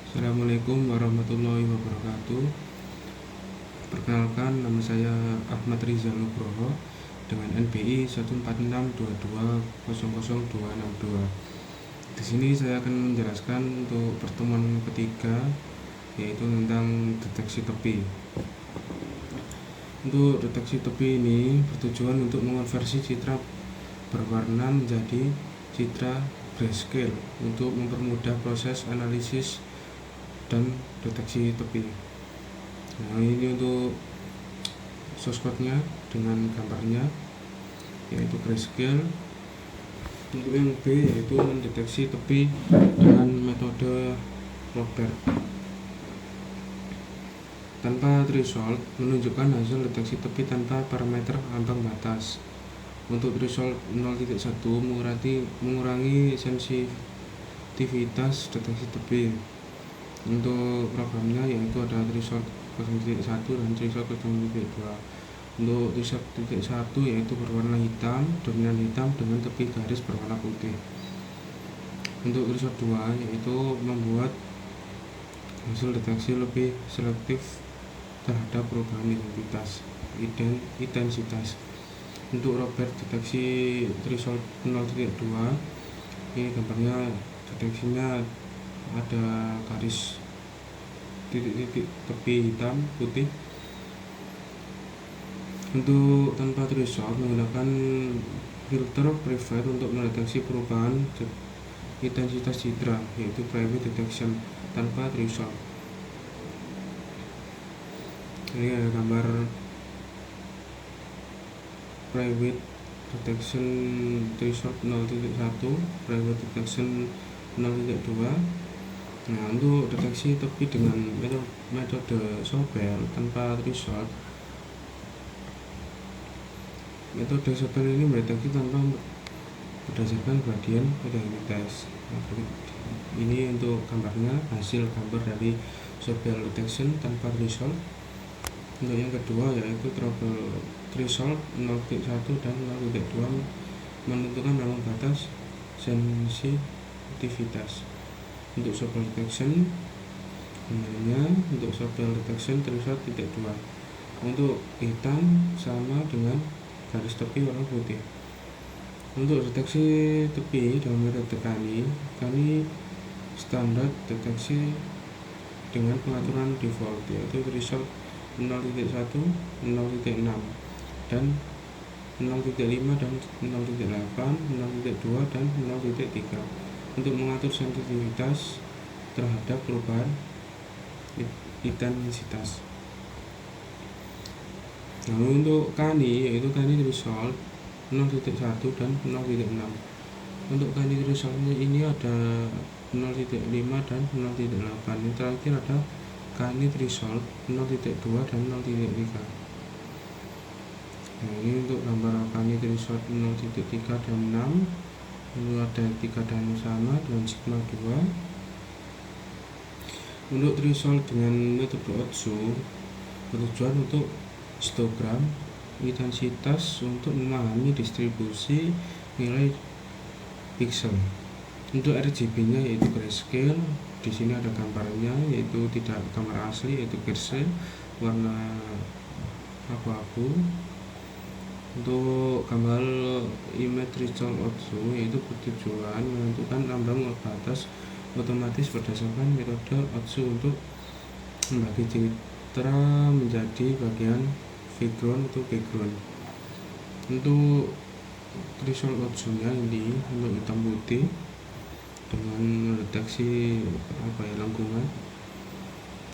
Assalamualaikum warahmatullahi wabarakatuh. Perkenalkan, nama saya Ahmad Rizal Nugroho dengan NBI 14622000262. Di sini saya akan menjelaskan untuk pertemuan ketiga, yaitu tentang deteksi tepi. Untuk deteksi tepi ini bertujuan untuk mengonversi citra berwarna menjadi citra grayscale untuk mempermudah proses analisis dan deteksi tepi. Nah, ini untuk source code-nya dengan gambarnya yaitu grayscale. Untuk yang B yaitu mendeteksi tepi dengan metode Robert tanpa threshold, menunjukkan hasil deteksi tepi tanpa parameter ambang batas. Untuk threshold 0.1 mengurangi sensitivitas deteksi tepi. Untuk programnya yaitu ada threshold 0.1 dan threshold 0.2. Untuk threshold 0.1 yaitu berwarna hitam, dominan hitam dengan tepi garis berwarna putih. Untuk threshold 2 yaitu membuat hasil deteksi lebih selektif terhadap perubahan intensitas. Untuk Robert deteksi threshold 0.2, ini gambarnya deteksinya ada garis titik-titik tepi hitam putih. Untuk tanpa threshold menggunakan filter private untuk mendeteksi perubahan intensitas citra, yaitu private detection tanpa threshold. Ini ada gambar private detection threshold 0.1, private detection 0.2. Nah, untuk deteksi tepi dengan metode Sobel tanpa threshold, metode Sobel ini mendeteksi tanpa berdasarkan gradien identitas. Nah, ini untuk gambarnya, hasil gambar dari Sobel detection tanpa threshold. Untuk yang kedua yaitu threshold 0.1 dan 0.2 menentukan ambang batas sensitivitas. Untuk Sobel detection untuk Sobel detection threshold 0.2. Untuk hitam sama dengan garis tepi warna putih. Untuk deteksi tepi dengan metode Kani standar deteksi dengan pengaturan default yaitu threshold 0.1, 0.6 dan 0.5 dan 0.8, 0.2 dan 0.3 untuk mengatur sensitivitas terhadap perubahan intensitas. Lalu untuk Kani yaitu Kani threshold 0.1 dan 0.6. Untuk Kani thresholdnya ini ada 0.5 dan 0.8. Yang terakhir ada Kani threshold 0.2 dan 0.3. Nah, ini untuk gambar Kani threshold 0.3 dan 6. Ini ada 3 dan sama dengan sigma 2. Untuk threshold dengan metode Otsu bertujuan untuk histogram intensitas untuk memahami distribusi nilai pixel. Untuk RGB-nya yaitu grayscale. Di sini ada gambarnya yaitu tidak gambar asli yaitu grayscale warna abu-abu. Untuk gambar image threshold Otsu yaitu bertujuan menentukan ambang batas otomatis berdasarkan metode Otsu untuk membagi citra menjadi bagian foreground atau background. Untuk threshold Otsu-nya ini untuk hitam putih dengan mendeteksi lengkungan.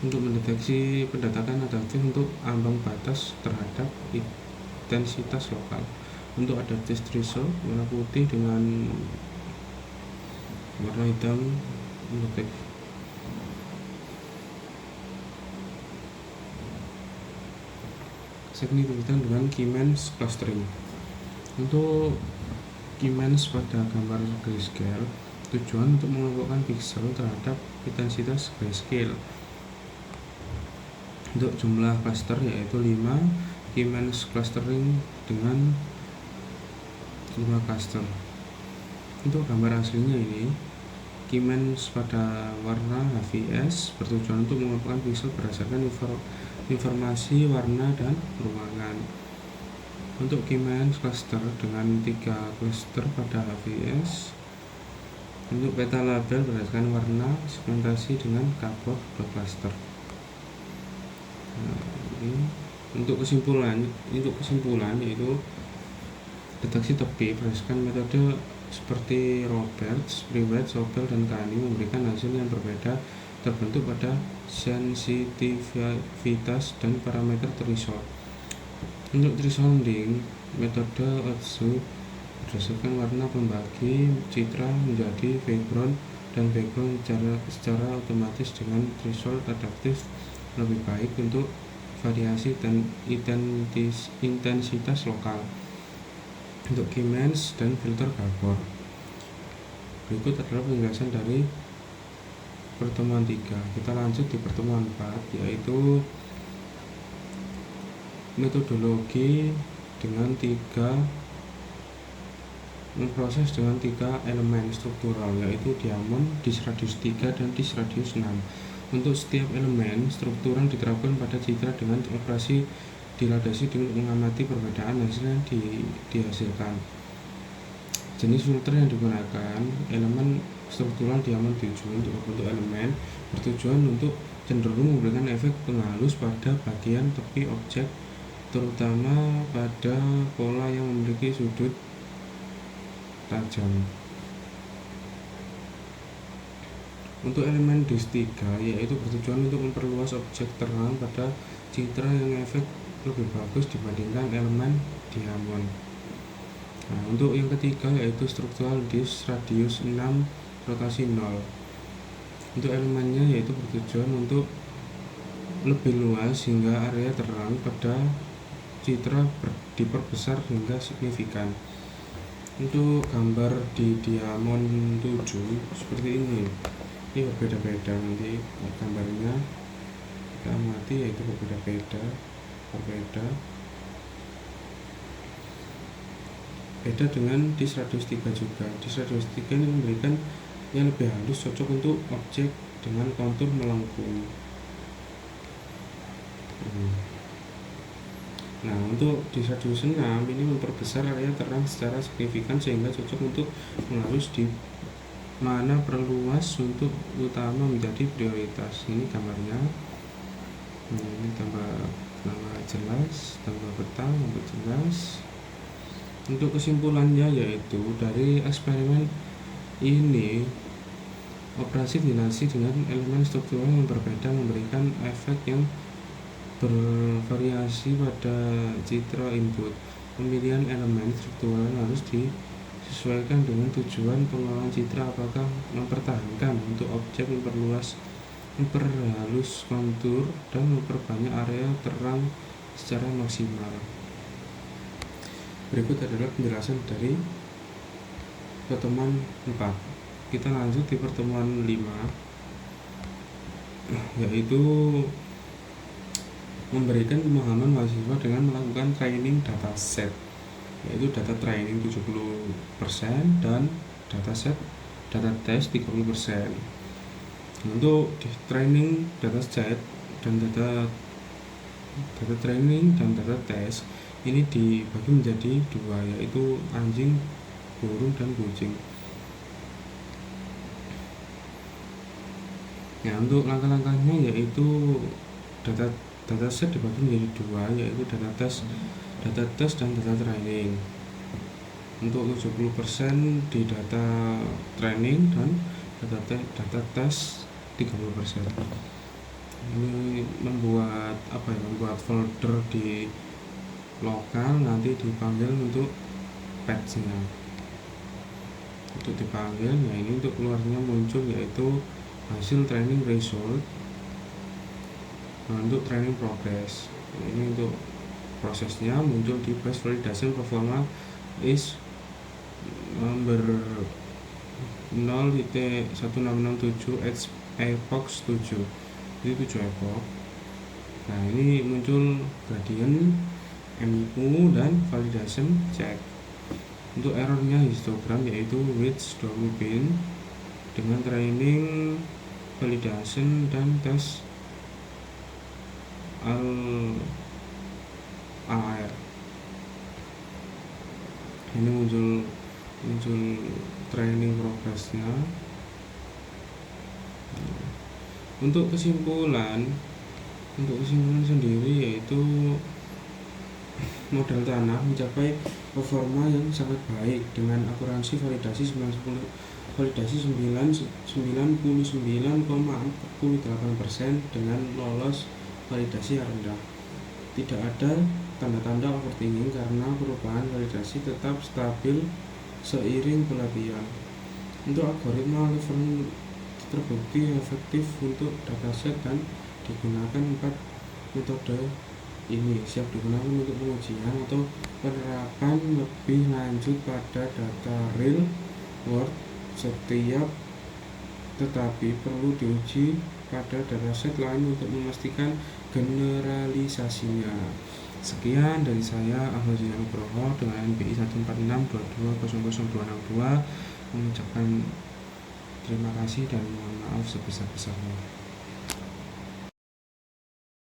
Untuk mendeteksi pendekatan adaptif untuk ambang batas terhadap intensitas lokal. Untuk adaptive threshold warna putih dengan warna hitam mendeteksi signifikan dengan Keymanes clustering. Untuk Keymanes pada gambar grayscale tujuan untuk mengelompokkan pixel terhadap intensitas grayscale. Untuk jumlah cluster yaitu 5, Keymanes clustering dengan 5 cluster. Untuk gambar aslinya ini Keymenes pada warna HVS bertujuan untuk mengelompokkan pixel berdasarkan informasi warna dan ruangan. Untuk Keymenes cluster dengan 3 cluster pada HVS. Untuk peta label berdasarkan warna, segmentasi dengan cover 2 cluster. Nah, ini untuk kesimpulan yaitu deteksi tepi berdasarkan metode seperti Roberts, Privet, Sobel, dan Kani memberikan hasil yang berbeda terbentuk pada sensitivitas dan parameter threshold. Untuk thresholding, metode Otsu berdasarkan warna pembagi citra menjadi background dan background secara otomatis dengan threshold adaptif lebih baik untuk variasi dan intensitas lokal. Untuk Keymenes dan filter Gabor. Berikut adalah penjelasan dari pertemuan 3. Kita lanjut di pertemuan 4, yaitu metodologi dengan memproses dengan 3 elemen struktural, yaitu diamond, disk radius 3, dan disk radius 6. Untuk setiap elemen struktural diterapkan pada citra dengan operasi diladasi dengan mengamati perbedaan hasil yang dihasilkan. Jenis filter yang digunakan, elemen struktural diamond 7 untuk bentuk elemen bertujuan untuk cenderung memberikan efek penghalus pada bagian tepi objek, terutama pada pola yang memiliki sudut tajam. Untuk elemen disk 3 yaitu bertujuan untuk memperluas objek terang pada citra yang efek lebih bagus dibandingkan elemen diamond. Nah, untuk yang ketiga yaitu struktural disk radius 6 rotasi 0. Untuk elemennya yaitu bertujuan untuk lebih luas hingga area terang pada citra diperbesar hingga signifikan. Untuk gambar di diamond 7 seperti ini berbeda-beda, nanti gambarnya kita amati yaitu berbeda dengan disk radius 3 juga. Disk radius 3 ini memberikan yang lebih halus, cocok untuk objek dengan kontur melengkung. Nah, untuk disk radius 6 ini memperbesar area terang secara signifikan sehingga cocok untuk menghalus di mana perluas untuk utama menjadi prioritas. Ini gambarnya. Ini tambah jelas, tambah petang, tambah jelas. Untuk kesimpulannya yaitu dari eksperimen ini, operasi dinasi dengan elemen struktural yang berbeda memberikan efek yang bervariasi pada citra input. Pemilihan elemen struktural harus disesuaikan dengan tujuan pengelolaan citra, apakah mempertahankan untuk objek, memperhalus kontur, dan memperbanyak area terang secara maksimal. Berikut adalah penjelasan dari pertemuan 4. Kita lanjut di pertemuan 5, yaitu memberikan pemahaman mahasiswa dengan melakukan training dataset, yaitu data training 70% dan data test 30%. Untuk di training dataset dan data training dan data test ini dibagi menjadi 2, yaitu anjing, burung, dan kucing. Nah, untuk langkah-langkahnya yaitu dataset dibagi menjadi 2, yaitu data test dan data training. Untuk 70% di data training dan data test 30%. Ini membuat folder di lokal, nanti dipanggil untuk patch-nya. Untuk dipanggil, nah ini untuk keluarnya muncul yaitu hasil training result. Nah, untuk training progress, ini untuk prosesnya muncul di press validation performa is number 0.1667 epoch 7. Ini 7 epoch. Nah, ini muncul gradient, MU, dan validation check. Untuk errornya histogram yaitu which domain dengan training, validation, dan tes AR. Ini muncul training progressnya. Untuk kesimpulan sendiri yaitu model tanah mencapai performa yang sangat baik dengan akurasi validasi 99,49% dengan lolos validasi yang rendah. Tidak ada tanda-tanda overthinking karena perubahan validasi tetap stabil seiring pelatihan. Untuk algoritma learning terbukti efektif untuk dataset dan digunakan 4 metode ini siap digunakan untuk pengujian atau penerapan lebih lanjut pada data real world tetapi perlu diuji pada dataset lain untuk memastikan generalisasinya. Sekian dari saya, Ahmad Nugroho dengan NPI 14622000262 mengucapkan terima kasih dan mohon maaf sebesar-besarnya.